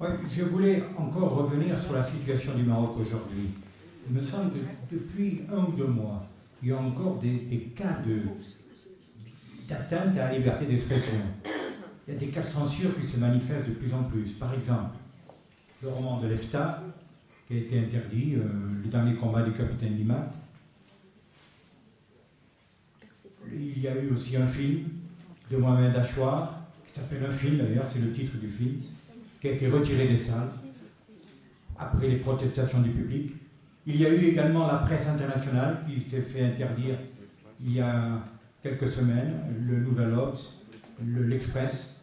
Ouais, je voulais encore revenir sur la situation du Maroc aujourd'hui. Il me semble que depuis 1 ou 2 mois, il y a encore des cas d'atteinte à la liberté d'expression. Il y a des cas de censure qui se manifestent de plus en plus. Par exemple, le roman de Lefta, qui a été interdit, le dernier combat du capitaine Limat. Il y a eu aussi un film de Mohamed Achouar, qui s'appelle Un film d'ailleurs, c'est le titre du film, qui a été retiré des salles après les protestations du public. Il y a eu également la presse internationale qui s'est fait interdire il y a quelques semaines, le Nouvel Obs, l'Express,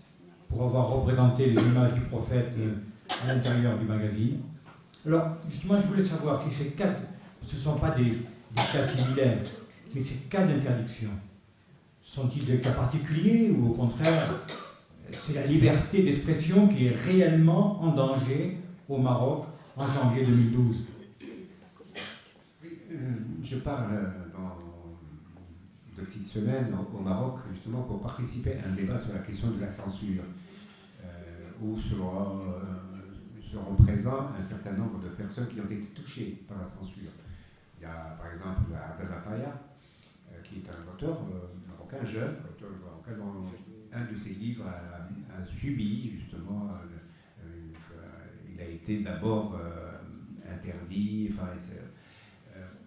pour avoir représenté les images du prophète à l'intérieur du magazine. Alors, justement, je voulais savoir si ces cas, ce ne sont pas des cas similaires, mais ces cas d'interdiction, sont-ils des cas particuliers ou au contraire, c'est la liberté d'expression qui est réellement en danger au Maroc en janvier 2012? Je pars dans 2 petites semaines au Maroc justement pour participer à un débat sur la question de la censure, où seront présents un certain nombre de personnes qui ont été touchées par la censure. Il y a par exemple Abdel Taya, qui est un auteur marocain, jeune, auteur marocain dont un de ses livres a subi justement, il a été d'abord interdit, enfin,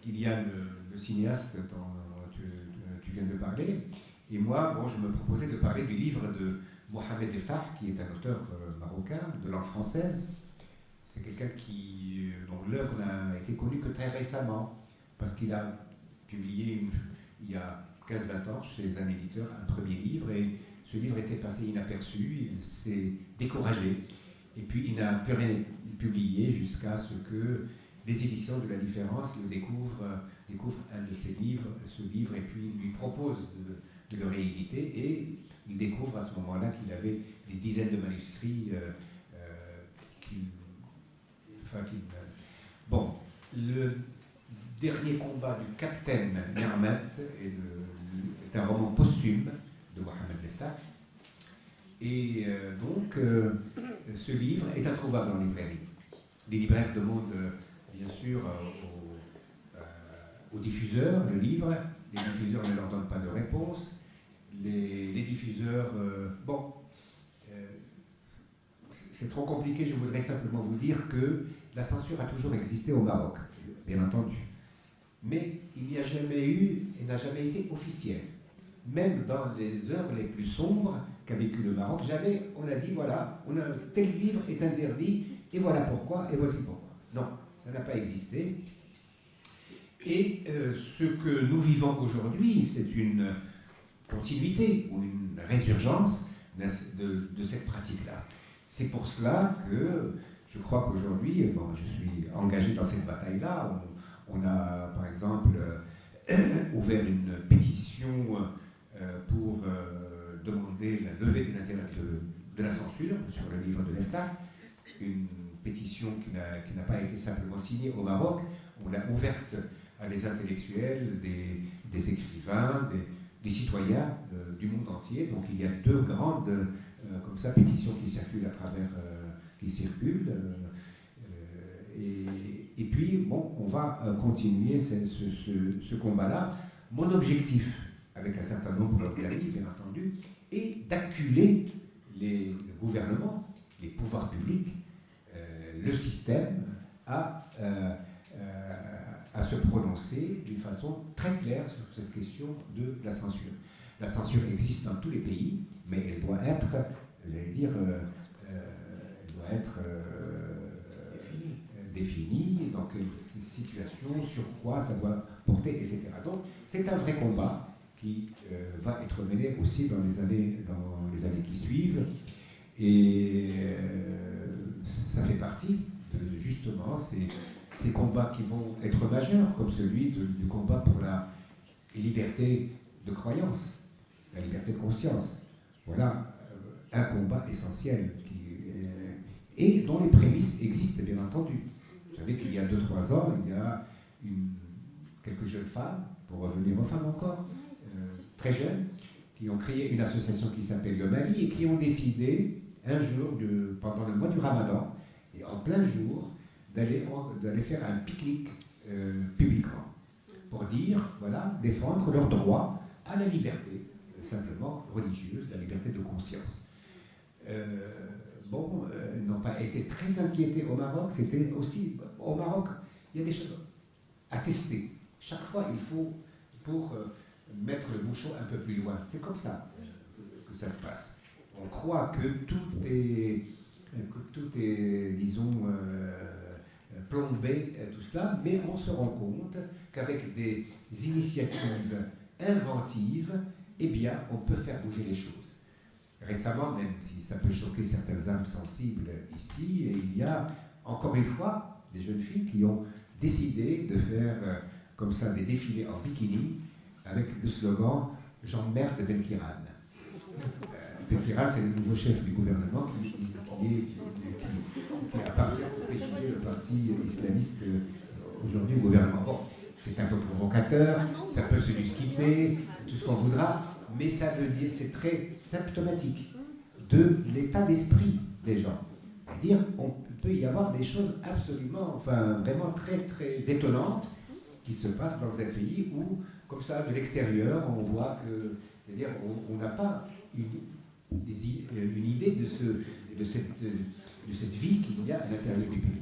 il y a le cinéaste dont tu viens de parler, et moi, bon, je me proposais de parler du livre de Mohamed Effah, qui est un auteur marocain de langue française. C'est quelqu'un dont l'œuvre n'a été connue que très récemment, parce qu'il a publié il y a 15-20 ans chez un éditeur un premier livre, et ce livre était passé inaperçu, il s'est découragé, et puis il n'a plus rien publié jusqu'à ce que les éditions de la Différence le découvrent un de ses livres, ce livre, et puis lui propose de le rééditer, et il découvre à ce moment-là qu'il avait des dizaines de manuscrits Bon, le dernier combat du capitaine Nermetz est un roman posthume de Mohamed Lefta, et donc ce livre est introuvable en librairie. Les libraires demandent bien sûr aux diffuseurs le livre, les diffuseurs ne leur donnent pas de réponse, les diffuseurs, c'est trop compliqué, je voudrais simplement vous dire que la censure a toujours existé au Maroc, bien entendu, mais il n'y a jamais eu et n'a jamais été officielle. Même dans les œuvres les plus sombres qu'a vécu le Maroc, jamais on a dit voilà, tel livre est interdit et voilà pourquoi et voici pourquoi. Non, ça n'a pas existé. Et ce que nous vivons aujourd'hui, c'est une continuité ou une résurgence de cette pratique-là. C'est pour cela que je crois qu'aujourd'hui, bon, je suis engagé dans cette bataille-là. On a, par exemple, ouvert une pétition pour demander la levée de l'intérêt de la censure sur le livre de Lefta. Une pétition qui n'a pas été simplement signée au Maroc. On l'a ouverte à des intellectuels, des écrivains, des citoyens du monde entier. Donc il y a 2 grandes comme ça, pétitions qui circulent à travers, et puis, bon, on va continuer ce combat-là. Mon objectif, avec un certain nombre d'amis, bien entendu, est d'acculer le gouvernement, les pouvoirs publics, le système, à se prononcer d'une façon très claire sur cette question de la censure. La censure existe dans tous les pays, mais elle doit être, définie, donc situation, sur quoi ça doit porter, etc. Donc c'est un vrai combat qui va être mené aussi dans les années qui suivent, et ça fait partie de justement ces combats qui vont être majeurs, comme celui du combat pour la liberté de croyance, la liberté de conscience. Voilà un combat essentiel et dont les prémices existent, bien entendu. Vous savez qu'il y a 2-3 ans, il y a quelques jeunes femmes, pour revenir aux femmes encore, très jeunes, qui ont créé une association qui s'appelle le Mali et qui ont décidé un jour, pendant le mois du Ramadan, et en plein jour, d'aller faire un pique-nique publiquement, pour dire, voilà, défendre leur droit à la liberté, simplement religieuse, la liberté de conscience. Ils n'ont pas été très inquiétés au Maroc. C'était aussi, au Maroc, il y a des choses à tester. Chaque fois, il faut, pour mettre le bouchon un peu plus loin. C'est comme ça que ça se passe. On croit que tout est disons, plombé, tout cela, mais on se rend compte qu'avec des initiatives inventives, eh bien, on peut faire bouger les choses. Récemment, même si ça peut choquer certaines âmes sensibles ici, il y a encore une fois des jeunes filles qui ont décidé de faire comme ça des défilés en bikini avec le slogan « J'emmerde Ben Kiran ». Ben Kiran, c'est le nouveau chef du gouvernement qui appartient au parti islamiste aujourd'hui au gouvernement. Bon, c'est un peu provocateur, ça peut se discuter, tout ce qu'on voudra, mais ça veut dire, c'est très symptomatique de l'état d'esprit des gens. C'est-à-dire, on peut y avoir des choses absolument, enfin vraiment très très étonnantes qui se passent dans un pays où, comme ça, de l'extérieur, on voit que, c'est-à-dire, on n'a pas une idée de cette vie qu'il y a à l'intérieur du pays.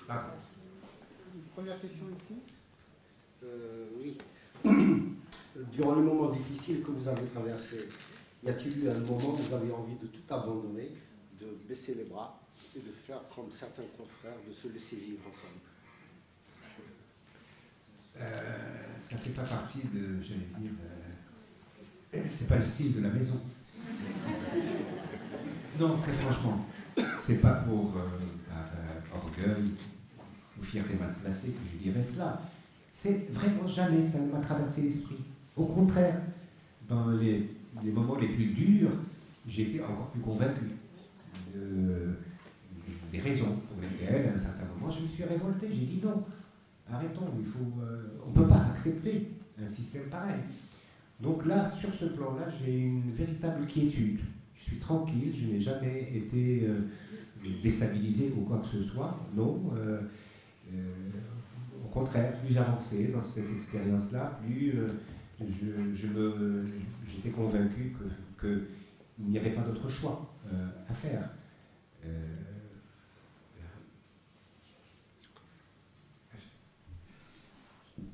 Pardon. Première question ici. Oui. Durant le moment difficile que vous avez traversé, y a-t-il eu un moment où vous avez envie de tout abandonner, de baisser les bras et de faire comme certains confrères, de se laisser vivre ensemble? Ça ne fait pas partie de, j'allais dire, c'est pas le style de la maison. Non, très franchement, c'est pas pour par orgueil ou fierté mal placée que je dirais cela. C'est vraiment jamais ça ne m'a traversé l'esprit. Au contraire, dans les moments les plus durs, j'étais encore plus convaincu des raisons pour lesquelles, à un certain moment, je me suis révolté. J'ai dit non, arrêtons, on ne peut pas accepter un système pareil. Donc là, sur ce plan-là, j'ai une véritable quiétude. Je suis tranquille, je n'ai jamais été déstabilisé ou quoi que ce soit. Non. Au contraire, plus j'avançais dans cette expérience-là, plus j'étais convaincu qu'il n'y avait pas d'autre choix à faire.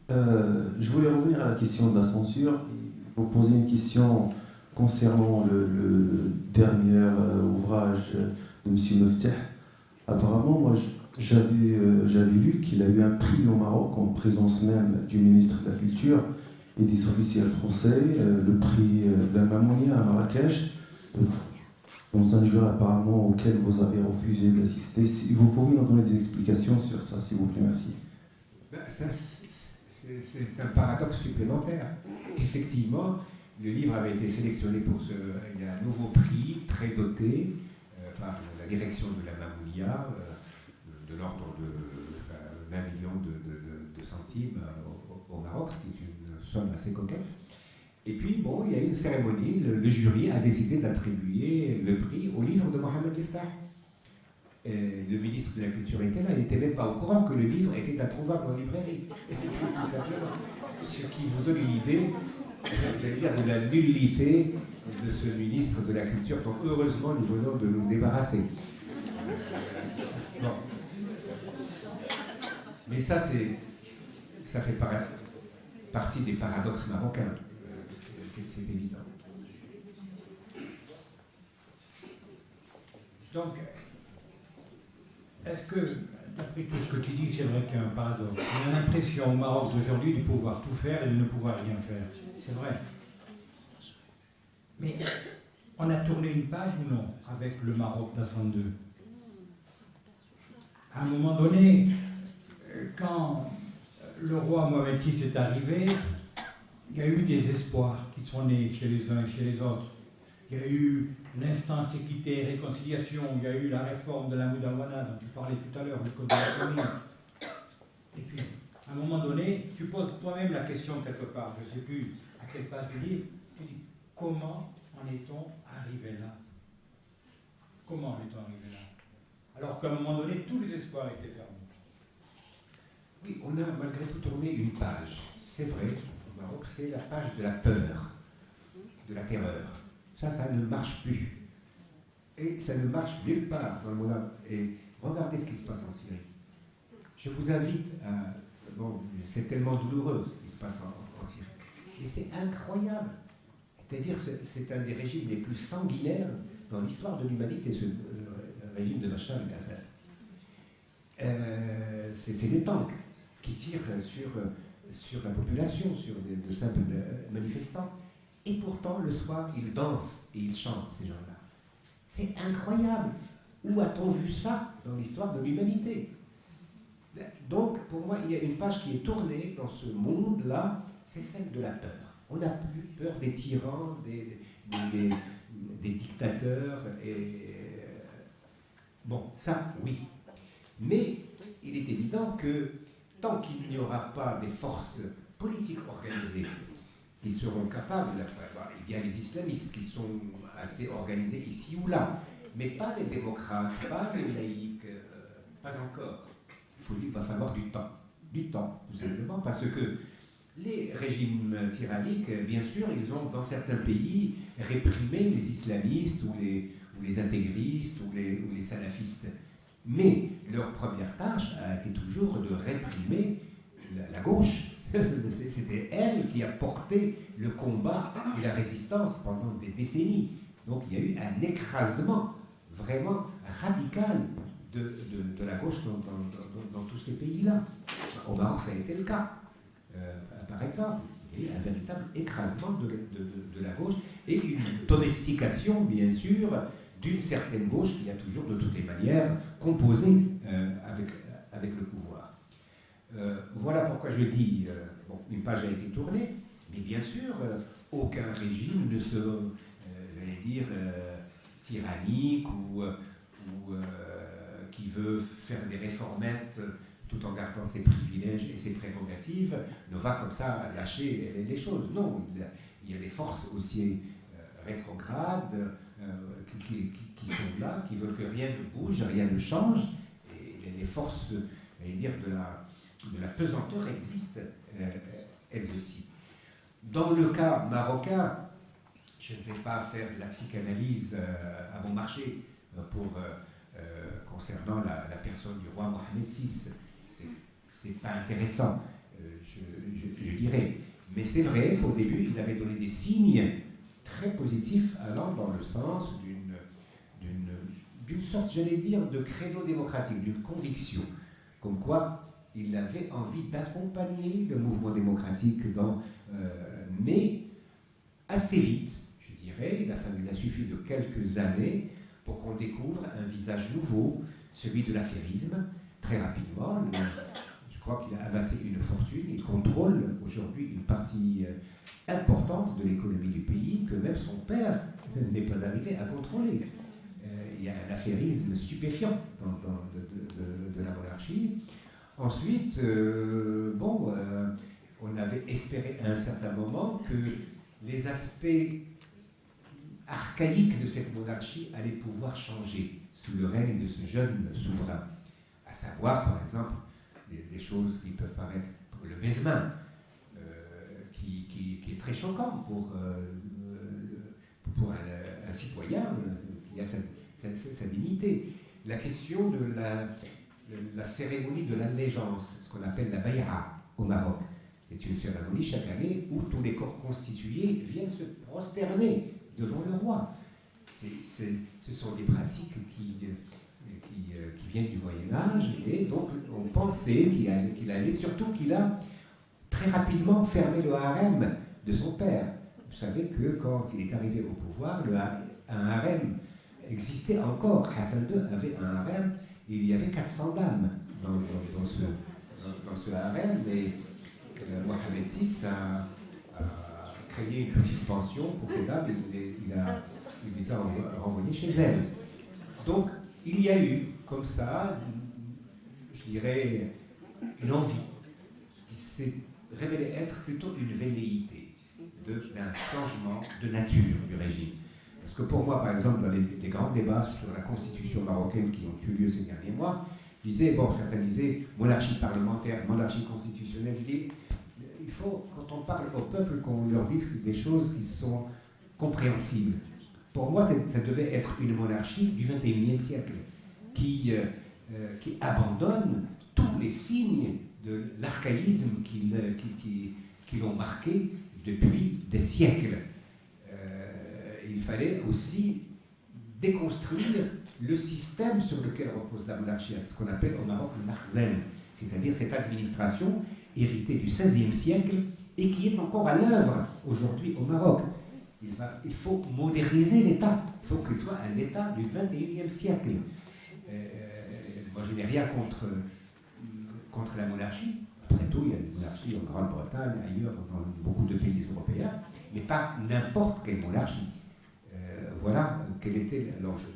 Je voulais revenir à la question de la censure et vous poser une question concernant le dernier ouvrage de M. Meftah. Apparemment, moi, j'avais lu qu'il a eu un prix au Maroc en présence même du ministre de la Culture et des officiels français, le prix de la Mamounia à Marrakech, dans un jury apparemment auquel vous avez refusé d'assister. Si vous pouvez nous donner des explications sur ça, s'il vous plaît, merci. C'est un paradoxe supplémentaire. Effectivement, le livre avait été sélectionné pour il y a un nouveau prix très doté par la direction de la Mamounia, de l'ordre de 20 millions de centimes au Maroc, ce qui est une somme assez coquette. Et puis, bon, il y a eu une cérémonie, le jury a décidé d'attribuer le prix au livre de Mohamed Leftah. Le ministre de la Culture était là, il n'était même pas au courant que le livre était introuvable en librairie. Ce qui vous donne une idée, de la nullité de ce ministre de la Culture, dont heureusement nous venons de nous débarrasser. Bon. Mais ça fait partie des paradoxes marocains. C'est évident. Donc, est-ce que, d'après tout ce que tu dis, c'est vrai qu'il y a un paradoxe? On a l'impression au Maroc d'aujourd'hui de pouvoir tout faire et de ne pouvoir rien faire. C'est vrai. Mais on a tourné une page ou non avec le Maroc d'Hassan II? À un moment donné, quand le roi Mohamed VI est arrivé, il y a eu des espoirs qui sont nés chez les uns et chez les autres. Il y a eu l'instance équité et réconciliation, il y a eu la réforme de la Moudawana dont tu parlais tout à l'heure, le code de la famille. Et puis, à un moment donné, tu poses toi-même la question quelque part, je ne sais plus à quelle page du livre, tu dis, comment en est-on arrivé là? Comment en est-on arrivé là? Alors, alors qu'à un moment donné, tous les espoirs étaient fermés. Oui, on a malgré tout tourné une page. C'est vrai, au Maroc, c'est la page de la peur, de la terreur. Ça ne marche plus. Et ça ne marche nulle part dans le monde arabe. Et regardez ce qui se passe en Syrie. Je vous invite à... Bon, c'est tellement douloureux ce qui se passe en Syrie. Et c'est incroyable. C'est-à-dire, c'est un des régimes les plus sanguinaires dans l'histoire de l'humanité, ce régime de Bachar el-Assad. C'est des tanks qui tirent sur la population, sur de simples manifestants. Et pourtant, le soir, ils dansent et ils chantent, ces gens-là. C'est incroyable. Où a-t-on vu ça dans l'histoire de l'humanité? Donc, pour moi, il y a une page qui est tournée dans ce monde-là, c'est celle de la peur. On n'a plus peur des tyrans, des dictateurs. Bon, ça, oui. Mais il est évident que tant qu'il n'y aura pas des forces politiques organisées qui seront capables, il y a les islamistes qui sont assez organisés ici ou là, mais pas les démocrates, pas les laïcs, pas encore. Il va falloir du temps, tout simplement, parce que les régimes tyranniques, bien sûr, ils ont dans certains pays réprimé les islamistes ou les intégristes ou les salafistes. Mais leur première tâche a été toujours de réprimer la gauche. C'était elle qui a porté le combat et la résistance pendant des décennies. Donc il y a eu un écrasement vraiment radical de la gauche dans tous ces pays-là. Au Maroc, ça a été le cas. Par exemple, il y a eu un véritable écrasement de la gauche et une domestication, bien sûr, d'une certaine gauche qui a toujours, de toutes les manières, composé avec le pouvoir. Voilà pourquoi je dis, une page a été tournée, mais bien sûr, aucun régime ne se, j'allais dire, tyrannique ou qui veut faire des réformettes tout en gardant ses privilèges et ses prérogatives, ne va comme ça lâcher les choses. Non, il y a des forces aussi rétrogrades qui sont là, qui veulent que rien ne bouge, rien ne change, et les forces, j'allais dire, de la pesanteur existent elles aussi. Dans le cas marocain, je ne vais pas faire de la psychanalyse à bon marché concernant la personne du roi Mohamed VI. C'est pas intéressant, je dirais. Mais c'est vrai qu'au début, il avait donné des signes très positifs allant dans le sens d'une sorte, j'allais dire, de credo démocratique, d'une conviction, comme quoi il avait envie d'accompagner le mouvement démocratique mais assez vite, je dirais, il a suffi de quelques années pour qu'on découvre un visage nouveau, celui de l'affairisme, très rapidement. Je crois qu'il a amassé une fortune, il contrôle aujourd'hui une partie importante de l'économie du pays que même son père n'est pas arrivé à contrôler. Il y a un affairisme stupéfiant de la monarchie. Ensuite, on avait espéré à un certain moment que les aspects archaïques de cette monarchie allaient pouvoir changer sous le règne de ce jeune souverain. À savoir, par exemple, des choses qui peuvent paraître pour le besmin, qui est très choquant pour un citoyen qui a sa dignité. La question de la cérémonie de l'allégeance, ce qu'on appelle la bay'a au Maroc. C'est une cérémonie chaque année où tous les corps constitués viennent se prosterner devant le roi. Ce sont des pratiques qui viennent du Moyen-Âge, et donc on pensait qu'il allait, surtout qu'il a très rapidement fermé le harem de son père. Vous savez que quand il est arrivé au pouvoir, un harem existait encore. Hassan II avait un harem, et il y avait 400 dames dans ce harem, et Mohamed VI a créé une petite pension pour ces dames, il les a renvoyées chez elles. Donc, il y a eu, comme ça, je dirais, une envie qui s'est révélée être plutôt une velléité d'un changement de nature du régime. Parce que pour moi, par exemple, dans les grands débats sur la constitution marocaine qui ont eu lieu ces derniers mois, je disais, bon, certains disaient monarchie parlementaire, monarchie constitutionnelle. Je dis, il faut, quand on parle au peuple, qu'on leur dise des choses qui sont compréhensibles. Pour moi, ça devait être une monarchie du XXIe siècle qui abandonne tous les signes de l'archaïsme qui l'ont marqué depuis des siècles. Il fallait aussi déconstruire le système sur lequel repose la monarchie, ce qu'on appelle au Maroc le makhzen, c'est-à-dire cette administration héritée du XVIe siècle et qui est encore à l'œuvre aujourd'hui au Maroc. Il faut moderniser l'État, il faut qu'il soit un État du XXIe siècle. Moi, je n'ai rien contre la monarchie. Après tout, il y a des monarchies en Grande-Bretagne, ailleurs, dans beaucoup de pays européens, mais pas n'importe quelle monarchie. Voilà quel était l'enjeu.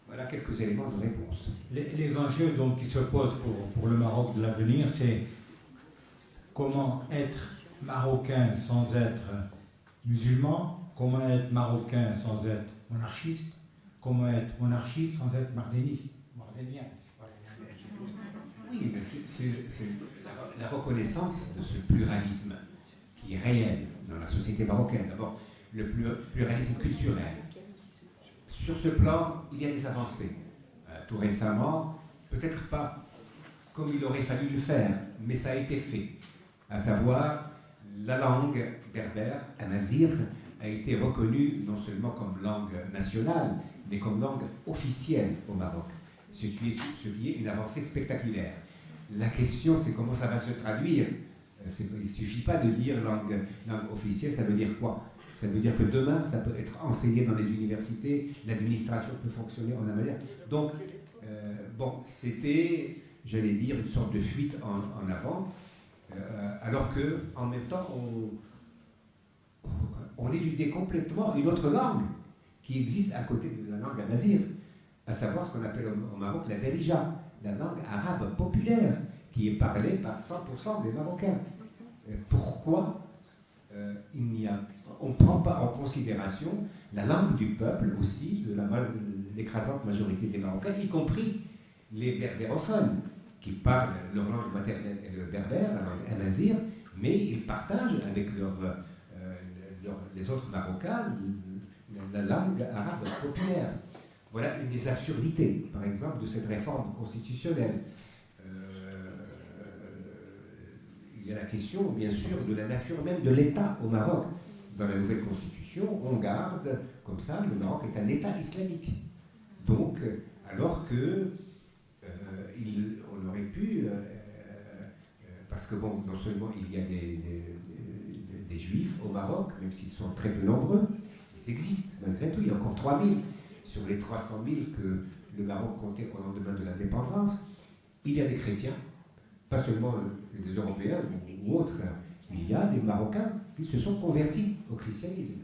Voilà quelques éléments de réponse. Les enjeux donc, qui se posent pour le Maroc de l'avenir, c'est comment être marocain sans être musulman, comment être marocain sans être monarchiste, comment être monarchiste sans être mardéniste. Oui, mais c'est la reconnaissance de ce pluralisme qui est réel dans la société marocaine. D'abord, le pluralisme culturel. Sur ce plan, il y a des avancées. Tout récemment, peut-être pas comme il aurait fallu le faire, mais ça a été fait. À savoir, la langue berbère, amazigh, a été reconnue non seulement comme langue nationale, mais comme langue officielle au Maroc. Ce qui est une avancée spectaculaire. La question, c'est comment ça va se traduire. Il ne suffit pas de dire langue officielle, ça veut dire quoi? Ça veut dire que demain, ça peut être enseigné dans les universités, l'administration peut fonctionner en amazigh. Donc, c'était, j'allais dire, une sorte de fuite en avant, alors qu'en même temps, on éludait complètement une autre langue qui existe à côté de la langue amazigh, à savoir ce qu'on appelle au Maroc la Darija, la langue arabe populaire, qui est parlée par 100% des Marocains. Pourquoi on ne prend pas en considération la langue du peuple aussi, de l'écrasante majorité des Marocains, y compris les berbérophones, qui parlent leur langue maternelle et le berbère, la langue amazigh, mais ils partagent avec les autres Marocains la langue arabe populaire. Voilà une des absurdités, par exemple, de cette réforme constitutionnelle. Il y a la question, bien sûr, de la nature même de l'État au Maroc. Dans la nouvelle constitution, on garde, comme ça, le Maroc est un État islamique. Donc, alors que on aurait pu, parce que bon, non seulement il y a des juifs au Maroc, même s'ils sont très peu nombreux, ils existent malgré tout, il y a encore 3000 sur les 300 000 que le Maroc comptait au lendemain de l'indépendance. Il y a des chrétiens, pas seulement des Européens ou autres, il y a des Marocains qui se sont convertis au christianisme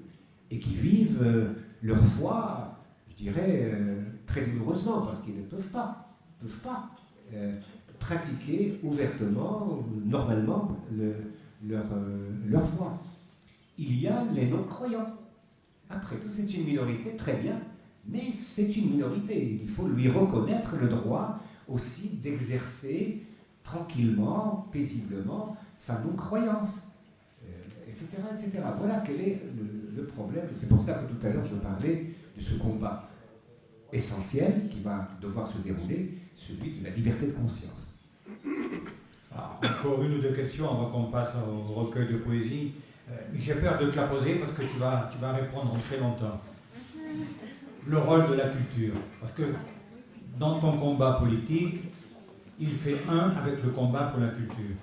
et qui vivent leur foi, je dirais, très douloureusement, parce qu'ils ne peuvent pas pratiquer ouvertement, normalement, leur foi. Il y a les non-croyants. Après tout, c'est une minorité, très bien, mais c'est une minorité. Il faut lui reconnaître le droit aussi d'exercer tranquillement, paisiblement, sa non-croyance, etc., etc. Voilà quel est le problème. C'est pour ça que tout à l'heure, je parlais de ce combat essentiel qui va devoir se dérouler, celui de la liberté de conscience. Alors, encore une ou deux questions avant qu'on passe au recueil de poésie. J'ai peur de te la poser parce que tu vas répondre en très longtemps. Le rôle de la culture. Parce que dans ton combat politique, il fait un avec le combat pour la culture.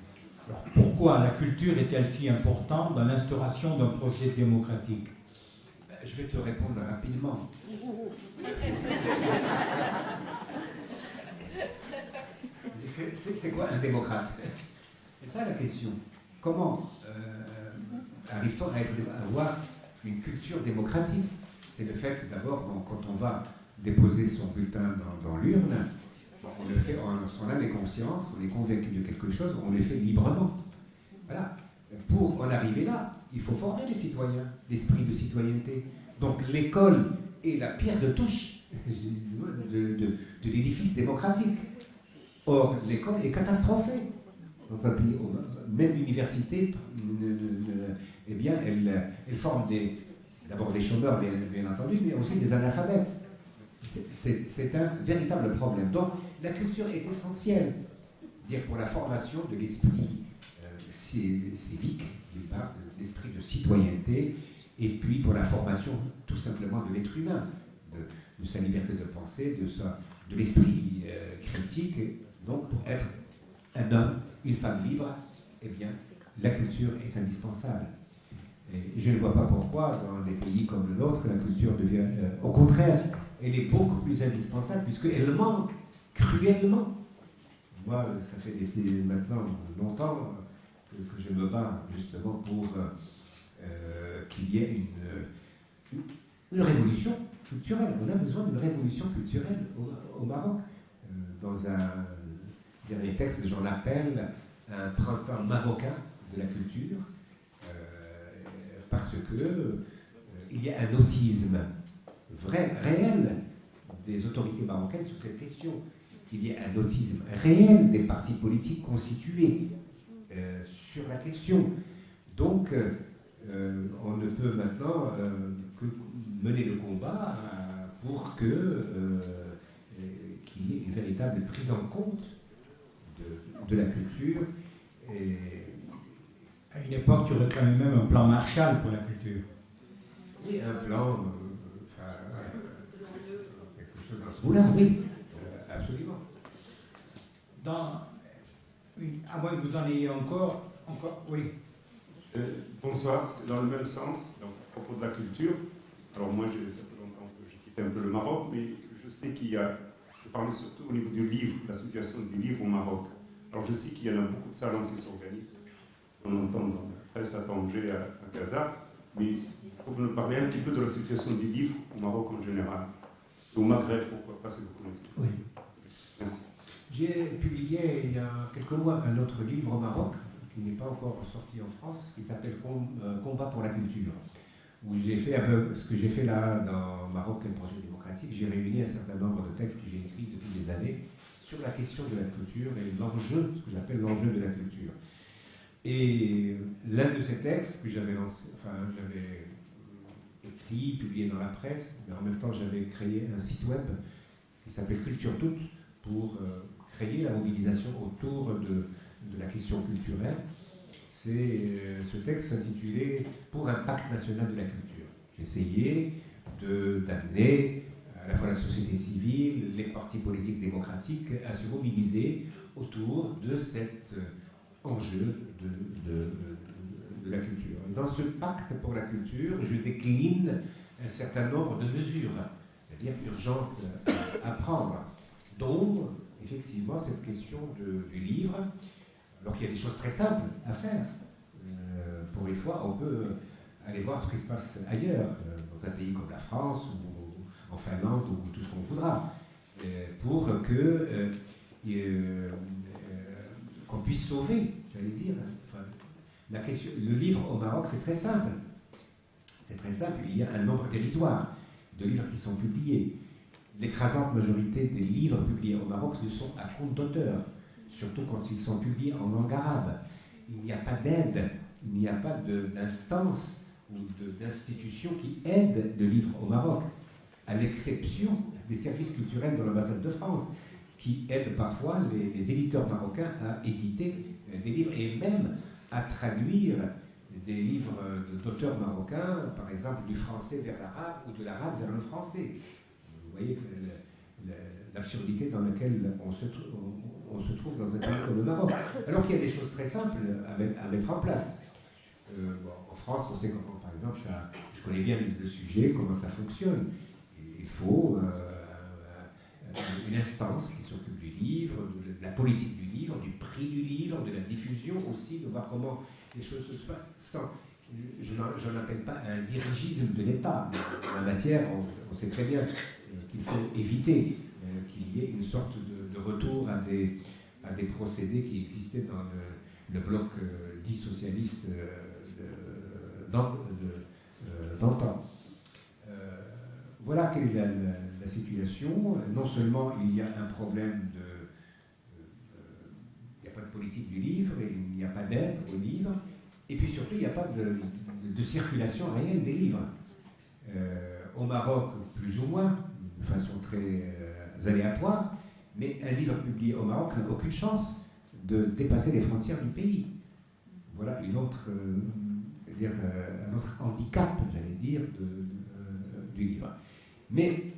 Alors pourquoi la culture est-elle si importante dans l'instauration d'un projet démocratique? Je vais te répondre rapidement. C'est quoi un démocrate? C'est ça la question. Comment arrive-t-on à avoir une culture démocratique? C'est le fait d'abord, quand on va déposer son bulletin dans l'urne, on le fait en son âme et conscience, on est convaincu de quelque chose, on le fait librement. Voilà. pour en arriver là, il faut former les citoyens, l'esprit de citoyenneté. Donc l'école est la pierre de touche de l'édifice démocratique. Or, l'école est catastrophée dans un pays. Même l'université, eh bien, elle forme d'abord des chômeurs, bien entendu, mais aussi des analphabètes. C'est un véritable problème. Donc, la culture est essentielle, dire pour la formation de l'esprit civique, d'une part, de l'esprit de citoyenneté, et puis pour la formation tout simplement de l'être humain, de sa liberté de penser, de l'esprit critique. Donc, pour être un homme, une femme libre, eh bien, la culture est indispensable. Et je ne vois pas pourquoi, dans des pays comme le nôtre, la culture devient, au contraire, elle est beaucoup plus indispensable, puisqu'elle manque cruellement. Moi, ça fait maintenant longtemps que je me bats justement pour qu'il y ait une révolution culturelle. On a besoin d'une révolution culturelle au Maroc. Dans un dernier texte, j'en appelle un printemps marocain de la culture, parce que il y a un autisme réel des autorités marocaines sur cette question. Il y a un autisme réel des partis politiques constitués sur la question. Donc, on ne peut maintenant que mener le combat pour qu'il y ait une véritable prise en compte de la culture. Et à une époque, tu réclamais même un plan Marshall pour la culture. Oui, un plan, quelque chose dans ce goût-là, oui, absolument. À moins que vous en ayez encore, oui. Bonsoir, c'est dans le même sens, donc, à propos de la culture. Alors moi, ça fait longtemps que j'ai quitté un peu le Maroc, mais je sais qu'il y a, je parle surtout au niveau du livre, la situation du livre au Maroc. Alors je sais qu'il y en a beaucoup de salons qui s'organisent, on entend dans la presse à Tanger, à Casa, mais pour nous parler un petit peu de la situation du livre au Maroc en général, au Maghreb, pourquoi pas, c'est beaucoup moins. Oui. Merci. J'ai publié il y a quelques mois un autre livre au Maroc, qui n'est pas encore sorti en France, qui s'appelle Combat pour la culture, où j'ai fait un peu ce que j'ai fait là dans Maroc, un projet démocratique. J'ai réuni un certain nombre de textes que j'ai écrits depuis des années sur la question de la culture et l'enjeu, ce que j'appelle l'enjeu de la culture. Et l'un de ces textes que j'avais écrit, publié dans la presse, mais en même temps j'avais créé un site web qui s'appelle Culture Toute pour créer la mobilisation autour de la question culturelle. Ce texte s'intitulait « Pour un pacte national de la culture ». J'essayais d'amener à la fois la société civile, les partis politiques démocratiques à se mobiliser autour de cet enjeu de la culture. Et dans ce pacte pour la culture, je décline un certain nombre de mesures, c'est-à-dire urgentes à prendre, dont effectivement cette question du livre. Alors qu'il y a des choses très simples à faire. Pour une fois, on peut aller voir ce qui se passe ailleurs, dans un pays comme la France, ou en Finlande, ou tout ce qu'on voudra, pour qu'on puisse sauver, j'allais dire. La question, le livre au Maroc, c'est très simple. C'est très simple. Il y a un nombre dérisoire de livres qui sont publiés. L'écrasante majorité des livres publiés au Maroc ne sont à compte d'auteur, surtout quand ils sont publiés en langue arabe. Il n'y a pas d'aide, il n'y a pas d'instance ou d'institution qui aide le livre au Maroc, à l'exception des services culturels de l'ambassade de France, qui aident parfois les éditeurs marocains à éditer des livres et même à traduire des livres d'auteurs marocains, par exemple du français vers l'arabe ou de l'arabe vers le français. Vous voyez l'absurdité dans laquelle on se trouve dans un pays comme le Maroc. Alors qu'il y a des choses très simples à mettre en place. En France, on sait comment, par exemple, je connais bien le sujet, comment ça fonctionne. Il faut une instance qui s'occupe du livre, de la politique du livre, du prix du livre, de la diffusion aussi, de voir comment les choses se passent. Je n'en appelle pas un dirigisme de l'État. En la matière, on sait très bien qu'il faut éviter qu'il y ait une sorte de retour à des procédés qui existaient le bloc dit socialiste d'antan. Voilà quelle est la situation. Non seulement il y a un problème il n'y a pas de politique du livre, il n'y a pas d'aide au livre, et puis surtout il n'y a pas de circulation réelle des livres. Au Maroc, plus ou moins, de façon très aléatoire, mais un livre publié au Maroc n'a aucune chance de dépasser les frontières du pays. Voilà un autre handicap, j'allais dire, du livre. Mais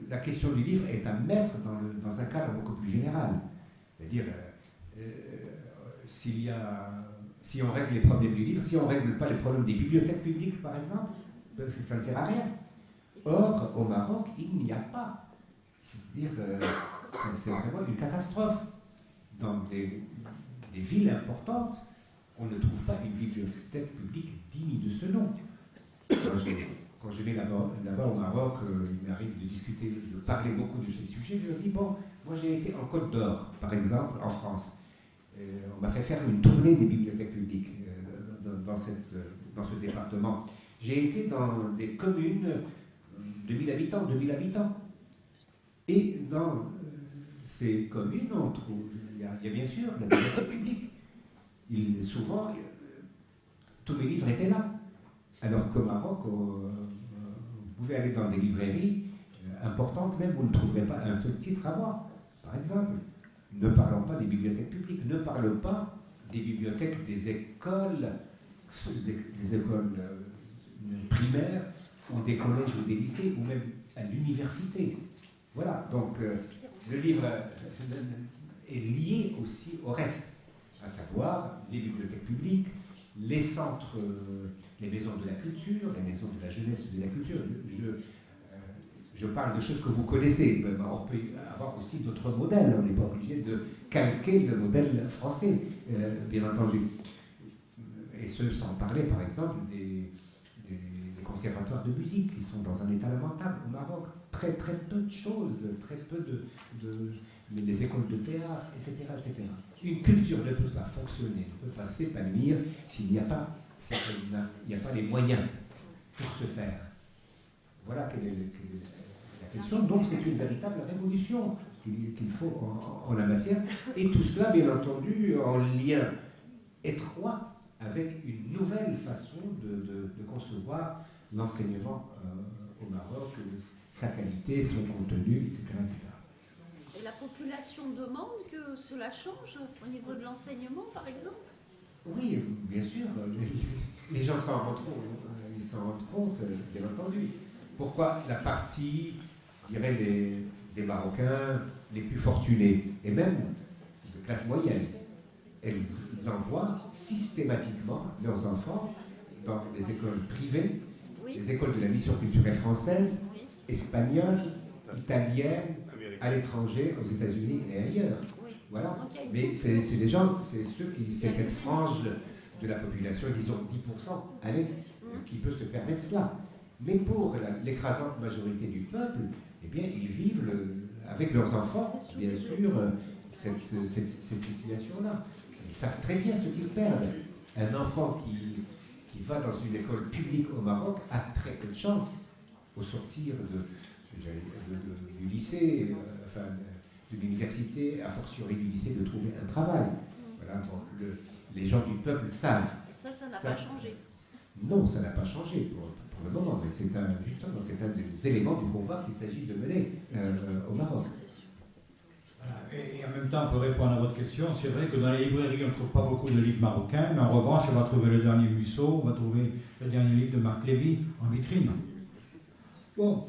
la question du livre est à mettre dans un cadre beaucoup plus général. C'est-à-dire, si on règle les problèmes du livre, si on ne règle pas les problèmes des bibliothèques publiques, par exemple, ça ne sert à rien. Or, au Maroc, il n'y a pas. C'est-à-dire, c'est vraiment une catastrophe. Dans des villes importantes, on ne trouve pas une bibliothèque publique digne de ce nom. Quand je vais là-bas au Maroc, il m'arrive de discuter, de parler beaucoup de ces sujets. Je leur dis, bon, moi j'ai été en Côte d'Or, par exemple, en France. On m'a fait faire une tournée des bibliothèques publiques dans ce département. J'ai été dans des communes de 1000 habitants, 2000 habitants. Et dans ces communes, on trouve, il y a bien sûr la bibliothèque publique. Souvent, tous les livres étaient là. Alors qu'au Maroc, vous pouvez aller dans des librairies importantes, même vous ne trouverez pas un seul titre à voir. Par exemple, ne parlons pas des bibliothèques publiques, ne parlons pas des bibliothèques des écoles primaires, ou des collèges ou des lycées, ou même à l'université. Voilà, donc le livre est lié aussi au reste, à savoir les bibliothèques publiques, les centres, les maisons de la culture, les maisons de la jeunesse et de la culture. Je parle de choses que vous connaissez. On peut avoir aussi d'autres modèles. On n'est pas obligé de calquer le modèle français, bien entendu. Et ce, sans parler, par exemple, des conservatoires de musique qui sont dans un état lamentable au Maroc. Très très peu de choses, très peu les écoles de théâtre, etc., etc. Une culture ne peut pas fonctionner, ne peut pas s'épanouir s'il n'y a pas les moyens pour se faire. Voilà quelle est la question. Donc c'est une véritable révolution qu'il faut en la matière. Et tout cela, bien entendu, en lien étroit avec une nouvelle façon de concevoir l'enseignement au Maroc, sa qualité, son contenu, etc., etc. Et la population demande que cela change au niveau de l'enseignement, par exemple? Oui, bien sûr. Les gens s'en rendent compte, ils s'en rendent compte, bien entendu. Pourquoi la partie, je dirais, des Marocains les plus fortunés, et même de classe moyenne, ils envoient systématiquement leurs enfants dans des écoles privées, Oui. les écoles de la mission culturelle française, Oui. espagnole, italienne, à l'étranger, aux États-Unis et ailleurs. Oui. Voilà. Donc, il y a une Mais c'est les gens, c'est cette frange de la population, disons 10%, allez, qui peut se permettre cela. Mais pour l'écrasante majorité du peuple, eh bien, ils vivent avec leurs enfants, bien sûr, cette situation-là. Ils savent très bien ce qu'ils perdent. Un enfant qui va dans une école publique au Maroc a très peu de chance au sortir du lycée, enfin, de l'université, a fortiori du lycée, de trouver un travail. Voilà, bon, les gens du peuple savent. Et ça n'a pas changé. Non, ça n'a pas changé pour le moment, mais c'est un des éléments du combat qu'il s'agit de mener au Maroc. Voilà. Et en même temps, pour répondre à votre question, c'est vrai que dans les librairies, on ne trouve pas beaucoup de livres marocains, mais en revanche, on va trouver le dernier Musso, on va trouver le dernier livre de Marc Lévy en vitrine. Bon,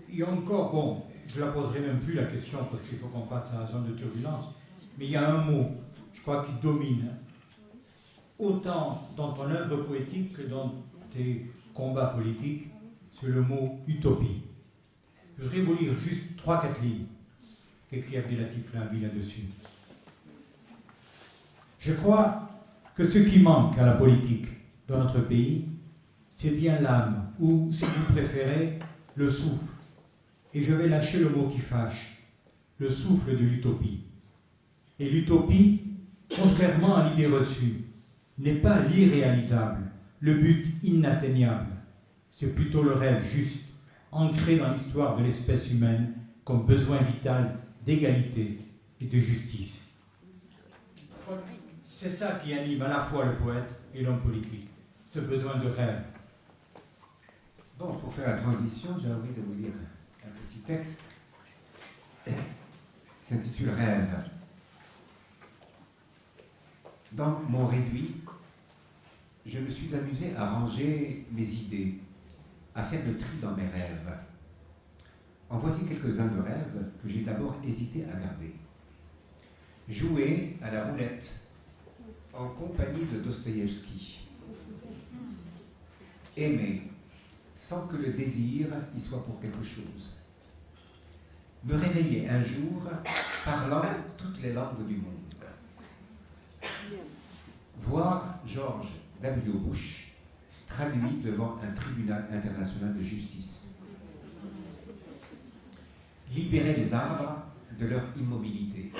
il y a encore, bon, je ne la poserai même plus la question parce qu'il faut qu'on passe à la zone de turbulence, mais il y a un mot, je crois, qui domine autant dans ton œuvre poétique que dans tes combats politiques, c'est le mot utopie. Je voudrais vous lire juste 3-4 lignes qu'écrit Abdelatif Lambi là-dessus. Je crois que ce qui manque à la politique dans notre pays, c'est bien l'âme, ou, si vous préférez, le souffle. Et je vais lâcher le mot qui fâche, le souffle de l'utopie. Et l'utopie, contrairement à l'idée reçue, n'est pas l'irréalisable, le but inatteignable. C'est plutôt le rêve juste, ancré dans l'histoire de l'espèce humaine comme besoin vital d'égalité et de justice. C'est ça qui anime à la fois le poète et l'homme politique, ce besoin de rêve. Bon, pour faire la transition, j'ai envie de vous lire un petit texte qui s'intitule Rêve. Dans mon réduit, je me suis amusé à ranger mes idées, à faire le tri dans mes rêves. En voici quelques-uns de rêves que j'ai d'abord hésité à garder. Jouer à la roulette en compagnie de Dostoïevski. Aimer sans que le désir y soit pour quelque chose. Me réveiller un jour parlant toutes les langues du monde. Voir George W. Bush traduit devant un tribunal international de justice. Libérer les arbres de leur immobilité.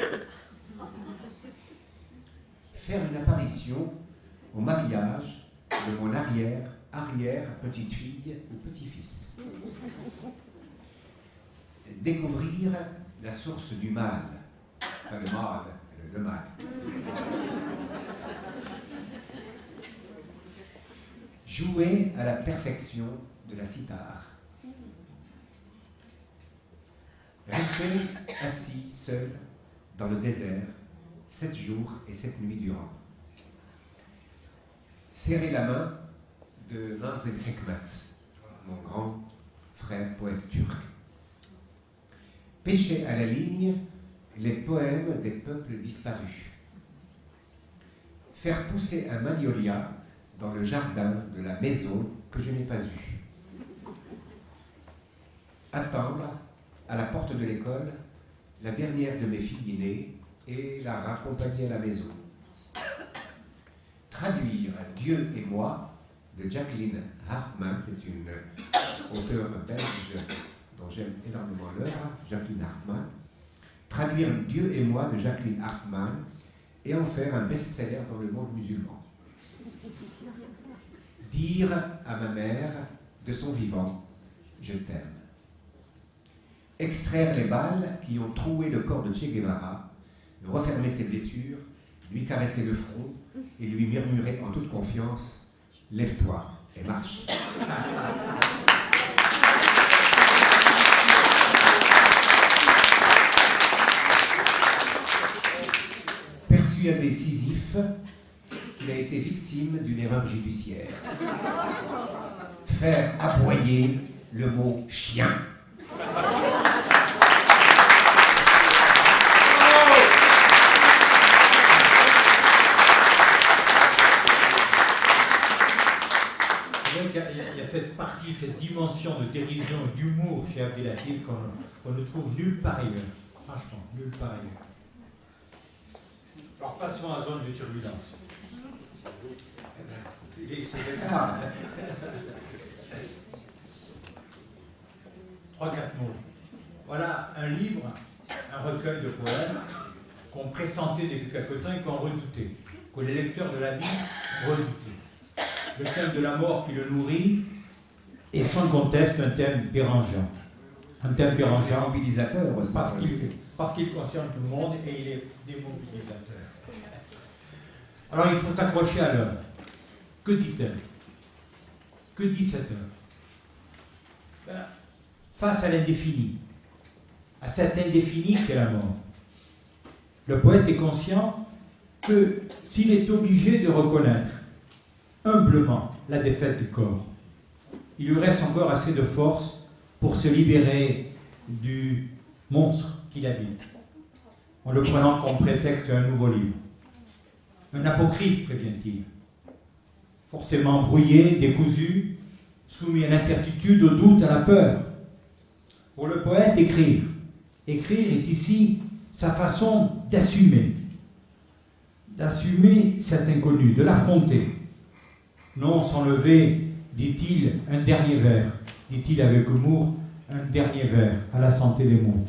Faire une apparition au mariage de mon arrière-petite-fille ou petit-fils. Découvrir la source du mal. Pas le mal, le mal. Jouer à la perfection de la cithare. Rester assis, seul, dans le désert, 7 jours et 7 nuits durant. Serrer la main de Nazım Hikmet, mon grand frère poète turc. Pêcher à la ligne les poèmes des peuples disparus. Faire pousser un magnolia dans le jardin de la maison que je n'ai pas eue. Attendre à la porte de l'école la dernière de mes filles aînées et la raccompagner à la maison. Traduire Dieu et moi de Jacqueline Hartmann, c'est une auteure belge dont j'aime énormément l'œuvre, Jacqueline Hartmann. Traduire Dieu et moi de Jacqueline Hartmann et en faire un best-seller dans le monde musulman. Dire à ma mère de son vivant, je t'aime. Extraire les balles qui ont troué le corps de Che Guevara, refermer ses blessures, lui caresser le front et lui murmurer en toute confiance, lève-toi et marche. Persuadé Sisyphe qu'il a été victime d'une erreur judiciaire. Faire aboyer le mot chien. Il y a cette partie, cette dimension de dérision et d'humour chez Abdelatif qu'on ne trouve nulle part ailleurs. Franchement, nulle part ailleurs. Alors passons à zone de turbulence. Trois, quatre mots. Voilà un livre, un recueil de poèmes qu'on pressentait depuis quelque temps et qu'on redoutait, que les lecteurs de la vie redoutaient. Le thème de la mort qui le nourrit est sans conteste un thème dérangeant. Un thème dérangeant, mobilisateur aussi. Parce qu'il concerne tout le monde et il est démobilisateur. Alors il faut s'accrocher à l'heure. Que dit-elle? Que dit cette heure? Face à l'indéfini, à cet indéfini qu'est la mort, le poète est conscient que s'il est obligé de reconnaître humblement la défaite du corps, il lui reste encore assez de force pour se libérer du monstre qu'il habite, en le prenant comme prétexte à un nouveau livre. Un apocryphe, prévient-il, forcément brouillé, décousu, soumis à l'incertitude, au doute, à la peur. Pour le poète, écrire est ici sa façon d'assumer cet inconnu, de l'affronter. Non, sans lever, dit-il, un dernier verre, dit-il avec humour, un dernier verre à la santé des mots.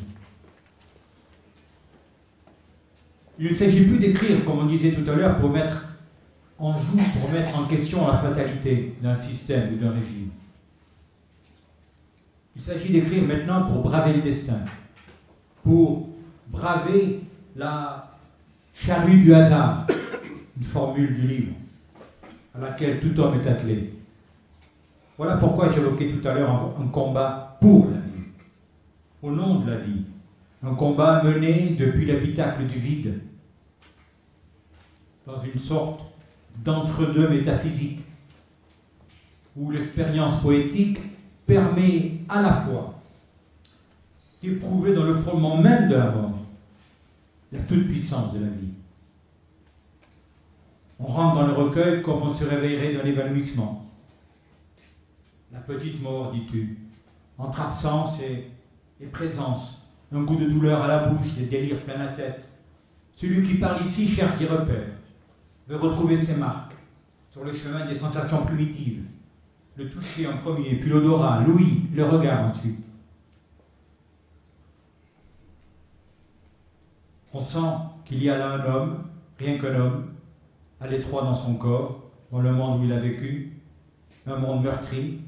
Il ne s'agit plus d'écrire, comme on disait tout à l'heure, pour mettre en joue, pour mettre en question la fatalité d'un système ou d'un régime. Il s'agit d'écrire maintenant pour braver le destin, pour braver la charrue du hasard, une formule du livre, à laquelle tout homme est attelé. Voilà pourquoi j'évoquais tout à l'heure un combat pour la vie, au nom de la vie. Un combat mené depuis l'habitacle du vide, dans une sorte d'entre-deux métaphysique, où l'expérience poétique permet à la fois d'éprouver dans le frôlement même de la mort la toute-puissance de la vie. On rentre dans le recueil comme on se réveillerait d'un évanouissement. La petite mort, dis-tu, entre absence et présence, un goût de douleur à la bouche, des délires plein la tête. Celui qui parle ici cherche des repères, veut retrouver ses marques sur le chemin des sensations primitives. Le toucher en premier, puis l'odorat, l'ouïe, le regard ensuite. On sent qu'il y a là un homme, rien qu'un homme, à l'étroit dans son corps, dans le monde où il a vécu, un monde meurtri,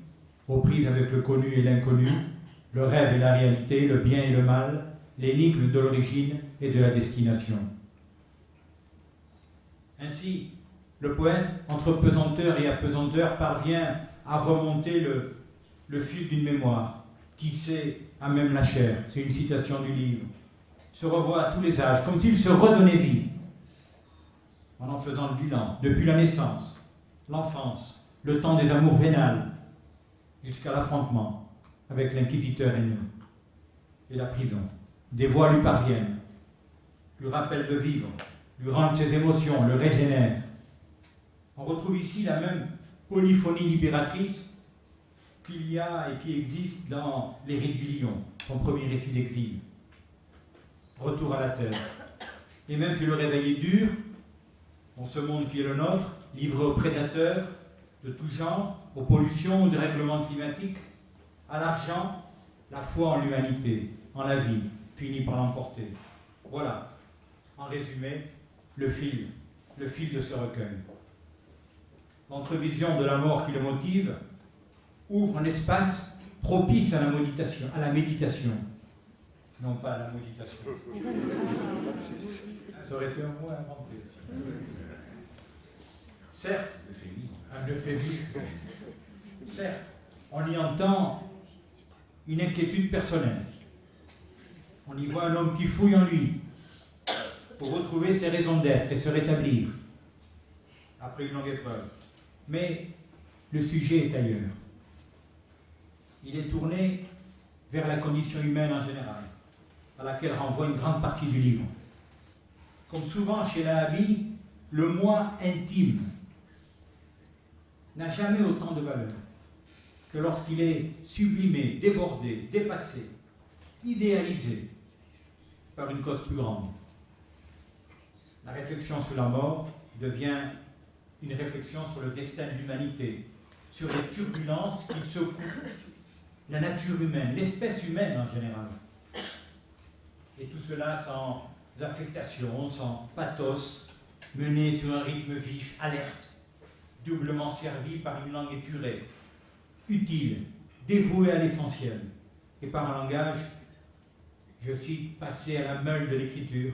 aux prises avec le connu et l'inconnu, le rêve et la réalité, le bien et le mal, l'énigme de l'origine et de la destination. Ainsi, le poète, entre pesanteur et apesanteur, parvient à remonter le fil d'une mémoire, tissée à même la chair, c'est une citation du livre, se revoit à tous les âges, comme s'il se redonnait vie, en faisant le bilan, depuis la naissance, l'enfance, le temps des amours vénales, jusqu'à l'affrontement avec l'inquisiteur haineux et la prison. Des voix lui parviennent, lui rappellent de vivre, lui rendent ses émotions, le régénèrent. On retrouve ici la même polyphonie libératrice qu'il y a et qui existe dans Les Rites du Lion, son premier récit d'exil. Retour à la terre. Et même si le réveil est dur, dans ce monde qui est le nôtre, livré aux prédateurs de tout genre, aux pollutions, aux dérèglements climatiques, à l'argent, la foi en l'humanité, en la vie, finit par l'emporter. Voilà, en résumé, le fil de ce recueil. L'entrevision de la mort qui le motive ouvre un espace propice à la méditation. Non pas à la méditation. Ça aurait été un mot inventé. Certes, un euphémisme. Certes, on y entend une inquiétude personnelle. On y voit un homme qui fouille en lui pour retrouver ses raisons d'être et se rétablir après une longue épreuve. Mais le sujet est ailleurs. Il est tourné vers la condition humaine en général, à laquelle renvoie une grande partie du livre. Comme souvent chez Lahabi, le moi intime n'a jamais autant de valeur que lorsqu'il est sublimé, débordé, dépassé, idéalisé par une cause plus grande. La réflexion sur la mort devient une réflexion sur le destin de l'humanité, sur les turbulences qui secouent la nature humaine, l'espèce humaine en général. Et tout cela sans affectation, sans pathos, mené sur un rythme vif, alerte, doublement servi par une langue épurée, utile, dévouée à l'essentiel, et par un langage, je cite, passé à la meule de l'écriture,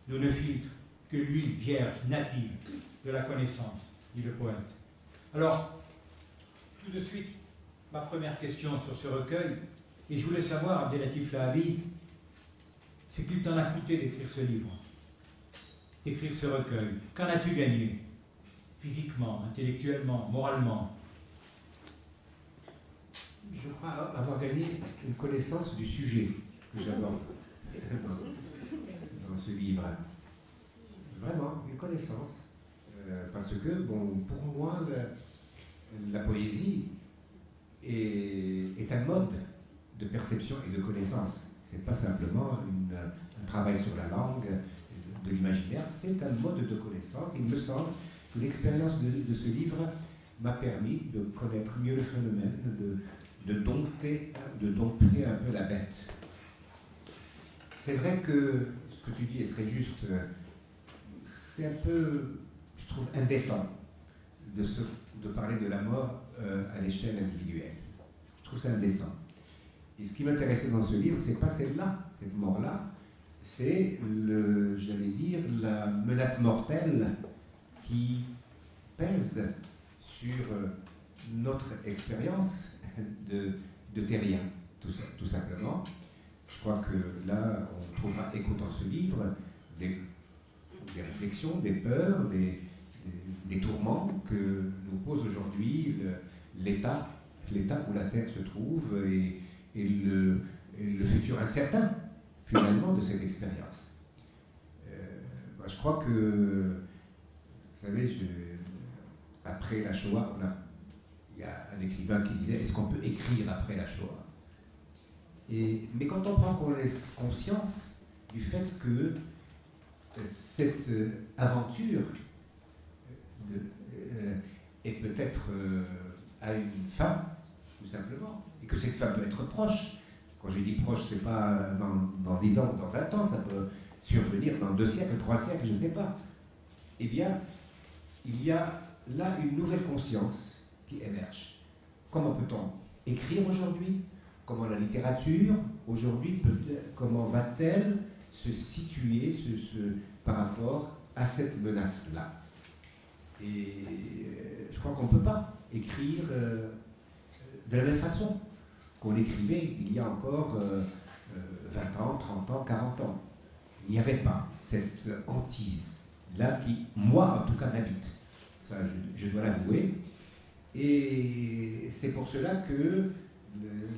d'où ne filtre que l'huile vierge, native de la connaissance, dit le poète. Alors, tout de suite, ma première question sur ce recueil, et je voulais savoir, Abdelatif Lahabi, c'est qu'il t'en a coûté d'écrire ce livre, d'écrire ce recueil. Qu'en as-tu gagné? Physiquement, intellectuellement, moralement? Je crois avoir gagné une connaissance du sujet que j'aborde dans ce livre. Vraiment, une connaissance. Parce que, bon, pour moi, la poésie est un mode de perception et de connaissance. Ce n'est pas simplement un travail sur la langue, de l'imaginaire, c'est un mode de connaissance. Il me semble que l'expérience de ce livre m'a permis de connaître mieux le phénomène, de dompter un peu la bête. C'est vrai que ce que tu dis est très juste. c'est un peu, je trouve, indécent de parler de la mort à l'échelle individuelle. Je trouve ça indécent. Et ce qui m'intéressait dans ce livre, c'est pas celle-là, cette mort-là, c'est j'allais dire, la menace mortelle qui pèse sur notre expérience de terrien, tout simplement. Je crois que là, on trouvera écho dans ce livre des réflexions, des peurs, des tourments que nous pose aujourd'hui l'état où la Terre se trouve et le futur incertain, finalement, de cette expérience. Je crois que, vous savez, après la Shoah, il y a un écrivain qui disait « Est-ce qu'on peut écrire après la Shoah ?» Mais quand on prend conscience du fait que cette aventure est peut-être à une fin, tout simplement, et que cette fin peut être proche. Quand je dis proche, c'est pas dans 10 ans ou dans 20 ans, ça peut survenir dans 2 siècles, 3 siècles, je ne sais pas. Eh bien, il y a là une nouvelle conscience qui émerge. Comment peut-on écrire aujourd'hui? Comment la littérature, aujourd'hui, comment va-t-elle se situer par rapport à cette menace-là? Et je crois qu'on ne peut pas écrire de la même façon qu'on écrivait il y a encore 20 ans, 30 ans, 40 ans. Il n'y avait pas cette hantise-là qui, moi, en tout cas, m'habite. Ça, je dois l'avouer. Et c'est pour cela que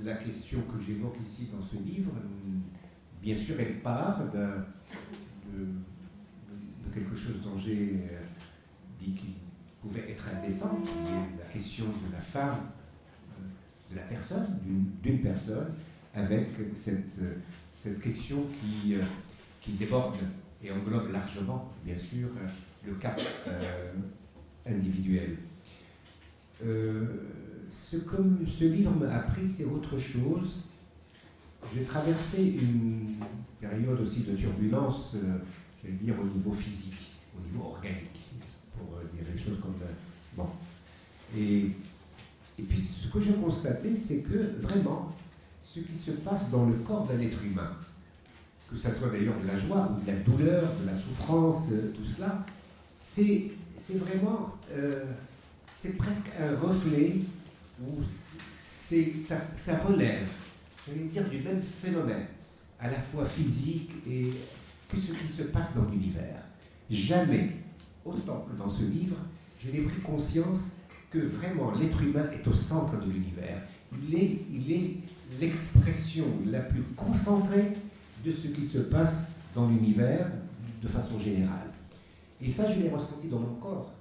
la question que j'évoque ici dans ce livre, bien sûr, elle part de quelque chose dont j'ai dit qu'il pouvait être indécent, qui est la question de la femme, de la personne, d'une personne, avec cette question qui déborde et englobe largement, bien sûr, le cas individuel. Ce que ce livre m'a appris, c'est autre chose. J'ai traversé une période aussi de turbulence, je vais dire, au niveau physique, au niveau organique, pour dire les choses comme... Bon. Et puis ce que je constatais, c'est que vraiment, ce qui se passe dans le corps d'un être humain, que ce soit d'ailleurs de la joie ou de la douleur, de la souffrance, tout cela, c'est vraiment... c'est presque un reflet où ça relève, j'allais dire, du même phénomène, à la fois physique et que ce qui se passe dans l'univers. Jamais, autant que dans ce livre, je n'ai pris conscience que vraiment l'être humain est au centre de l'univers. Il est l'expression la plus concentrée de ce qui se passe dans l'univers de façon générale. Et ça, je l'ai ressenti dans mon corps.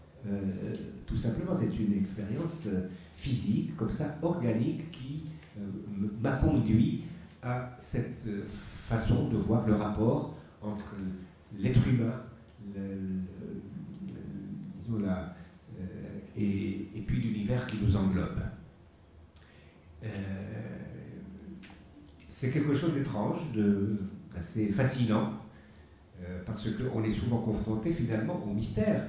Tout simplement, c'est une expérience physique, comme ça, organique, qui m'a conduit à cette façon de voir le rapport entre l'être humain et puis l'univers qui nous englobe. C'est quelque chose d'étrange, d'assez fascinant, parce qu'on est souvent confronté finalement au mystère.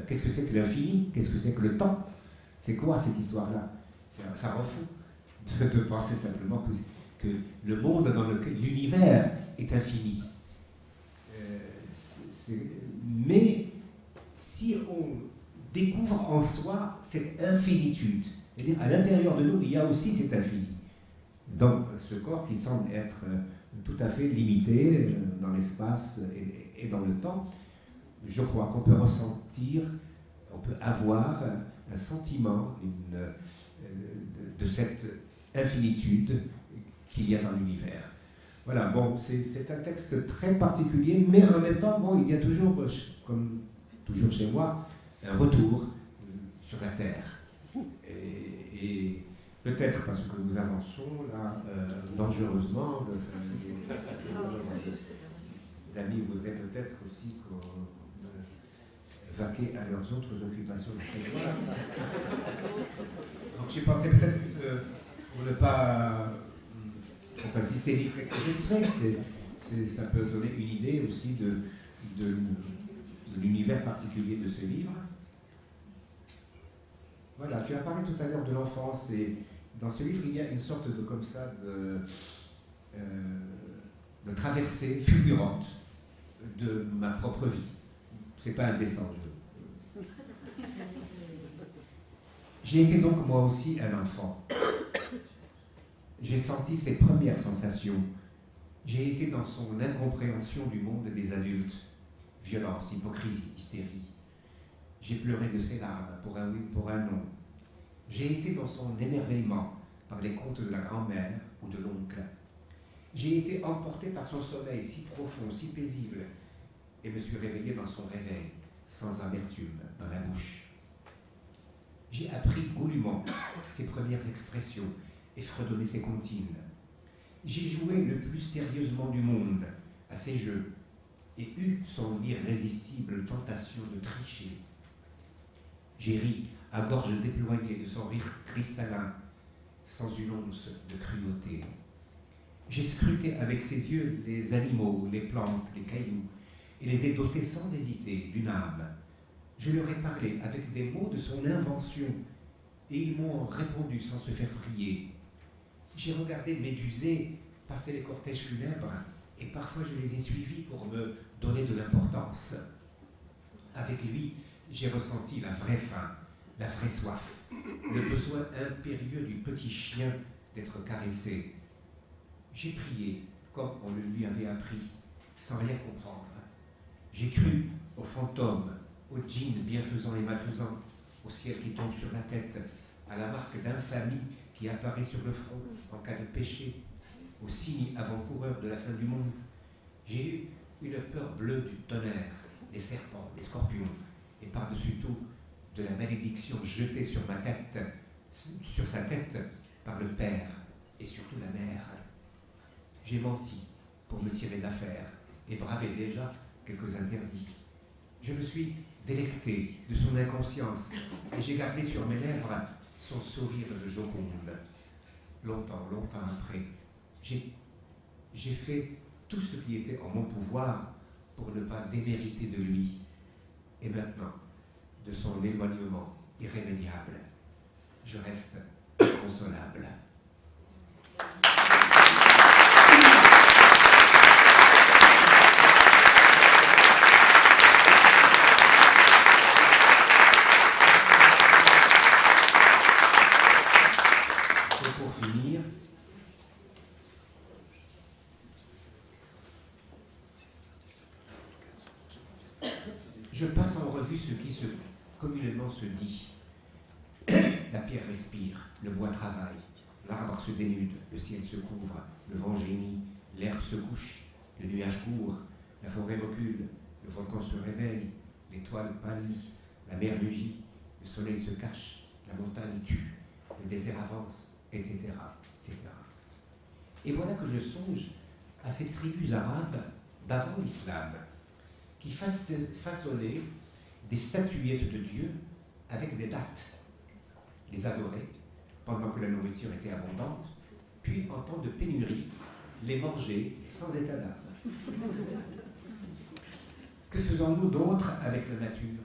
Qu'est-ce que c'est que l'infini? Qu'est-ce que c'est que le temps? C'est quoi cette histoire-là? Ça rend fou de penser simplement que le monde dans lequel l'univers est infini. Mais si on découvre en soi cette infinitude, c'est-à-dire à l'intérieur de nous, il y a aussi cet infini. Donc ce corps qui semble être tout à fait limité dans l'espace et dans le temps, je crois qu'on peut ressentir, on peut avoir un sentiment de cette infinitude qu'il y a dans l'univers. Voilà, bon, c'est un texte très particulier, mais en même temps, bon, il y a toujours, comme toujours chez moi, un retour sur la Terre. Et peut-être parce que nous avançons là, dangereusement, les amis voudraient peut-être aussi qu'on vaquer à leurs autres occupations. Donc j'ai pensé peut-être que pour ne pas insister quelques extraits, ça peut donner une idée aussi de de l'univers particulier de ce livre. Voilà, tu as parlé tout à l'heure de l'enfance, et dans ce livre, il y a une sorte de, comme ça, de traversée fulgurante de ma propre vie. C'est pas indécent, J'ai été donc moi aussi un enfant. J'ai senti ses premières sensations. J'ai été dans son incompréhension du monde des adultes. Violence, hypocrisie, hystérie. J'ai pleuré de ses larmes, pour un oui, pour un non. J'ai été dans son émerveillement par les contes de la grand-mère ou de l'oncle. J'ai été emporté par son sommeil si profond, si paisible, et me suis réveillé dans son réveil, sans amertume dans la bouche. J'ai appris goulûment ses premières expressions et fredonné ses comptines. J'ai joué le plus sérieusement du monde à ses jeux et eu son irrésistible tentation de tricher. J'ai ri à gorge déployée de son rire cristallin, sans une once de cruauté. J'ai scruté avec ses yeux les animaux, les plantes, les cailloux, et les ai dotés sans hésiter d'une âme. Je leur ai parlé avec des mots de son invention, et ils m'ont répondu sans se faire prier. J'ai regardé médusés passer les cortèges funèbres, et parfois je les ai suivis pour me donner de l'importance. Avec lui, j'ai ressenti la vraie faim, la vraie soif, le besoin impérieux du petit chien d'être caressé. J'ai prié comme on le lui avait appris, sans rien comprendre. J'ai cru aux fantômes, aux djinns bienfaisants et malfaisants, au ciel qui tombe sur la tête, à la marque d'infamie qui apparaît sur le front en cas de péché, au signe avant-coureur de la fin du monde. J'ai eu une peur bleue du tonnerre, des serpents, des scorpions, et par-dessus tout, de la malédiction jetée sur ma tête, sur sa tête, par le père et surtout la mère. J'ai menti pour me tirer d'affaire et bravé déjà quelques interdits. Je me suis délecté de son inconscience et j'ai gardé sur mes lèvres son sourire de Joconde. Longtemps après, j'ai fait tout ce qui était en mon pouvoir pour ne pas démériter de lui. Et maintenant, de son éloignement irrémédiable, je reste inconsolable. Et pour finir, je passe en revue ce qui communément se dit. La pierre respire, le bois travaille, l'arbre se dénude, le ciel se couvre, le vent gémit, l'herbe se couche, le nuage court, la forêt recule, le volcan se réveille, l'étoile pâlit, la mer mugit, le soleil se cache, la montagne tue, le désert avance, etc., etc. Et voilà que je songe à ces tribus arabes d'avant l'islam, qui façonnaient des statuettes de Dieu avec des dates, les adorer pendant que la nourriture était abondante, puis en temps de pénurie, les manger sans état d'âme. Que faisons-nous d'autre avec la nature?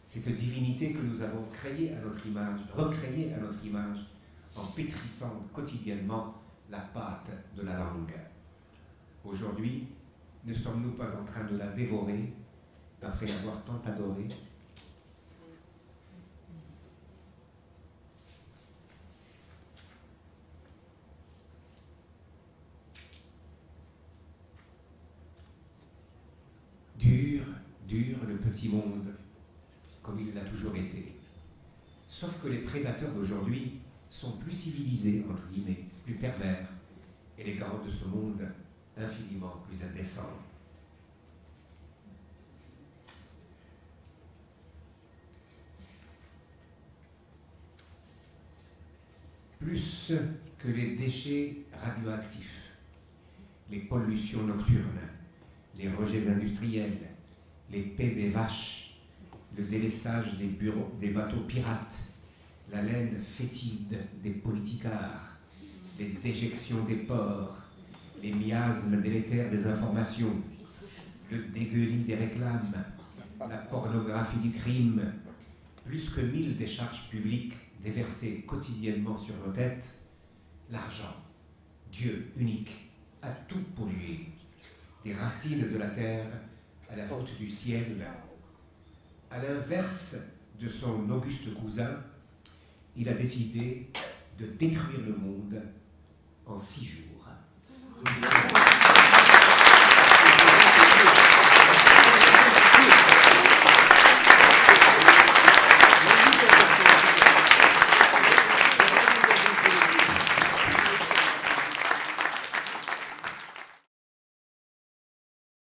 Cette divinité que nous avons créée à notre image, recréée à notre image, en pétrissant quotidiennement la pâte de la langue. Aujourd'hui, ne sommes-nous pas en train de la dévorer après l'avoir tant adorée? Dur le petit monde, comme il l'a toujours été. Sauf que les prédateurs d'aujourd'hui sont plus civilisés, entre guillemets, plus pervers, et les garants de ce monde infiniment plus indécents. Plus que les déchets radioactifs, les pollutions nocturnes, les rejets industriels, les pets des vaches, le délestage des bateaux pirates, la laine fétide des politicards, les déjections des porcs, les miasmes délétères des informations, le dégueulis des réclames, la pornographie du crime, plus que 1000 décharges publiques déversées quotidiennement sur nos têtes, l'argent, Dieu unique, a tout pollué, des racines de la terre à la haute du ciel. À l'inverse de son auguste cousin, il a décidé de détruire le monde en 6 jours.